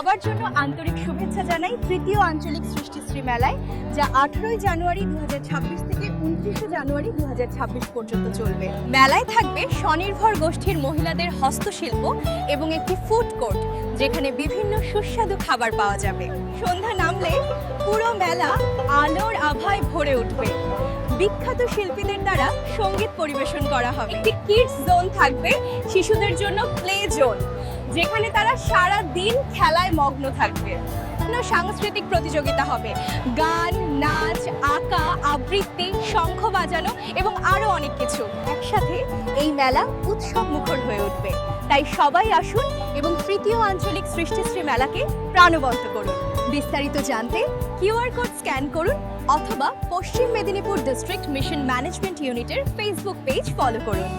সবার জন্য আন্তরিক শুভেচ্ছা জানাই তৃতীয় আঞ্চলিক সৃষ্টিশ্রী মেলায়, যা 18 জানুয়ারি 2026 থেকে 29 জানুয়ারি 2026 পর্যন্ত চলবে। মেলায় থাকবে স্বনির্ভর গোষ্ঠীর মহিলাদের হস্তশিল্প এবং একটি ফুড কোর্ট, যেখানে বিভিন্ন সুস্বাদু খাবার পাওয়া যাবে। সন্ধ্যা নামলে পুরো মেলা আলোর আভায় ভরে উঠবে। বিখ্যাত শিল্পীদের দ্বারা সঙ্গীত পরিবেশন করা হবে। একটি কিডস জোন থাকবে, শিশুদের জন্য প্লে জোন, যেখানে তারা সারা দিন খেলায় মগ্ন থাকবে। সাংস্কৃতিক প্রতিযোগিতা হবে, গান, নাচ, আঁকা, আবৃত্তি, শঙ্খ বাজানো এবং আরো অনেক কিছু। একসাথে এই মেলা উৎসব মুখর হয়ে উঠবে। তাই সবাই আসুন এবং তৃতীয় আঞ্চলিক সৃষ্টিশ্রী মেলাকে প্রাণবন্ত করুন। বিস্তারিত জানতে কিউআর কোড স্ক্যান করুন অথবা পশ্চিম মেদিনীপুর ডিস্ট্রিক্ট মিশন ম্যানেজমেন্ট ইউনিটের ফেসবুক পেজ ফলো করুন।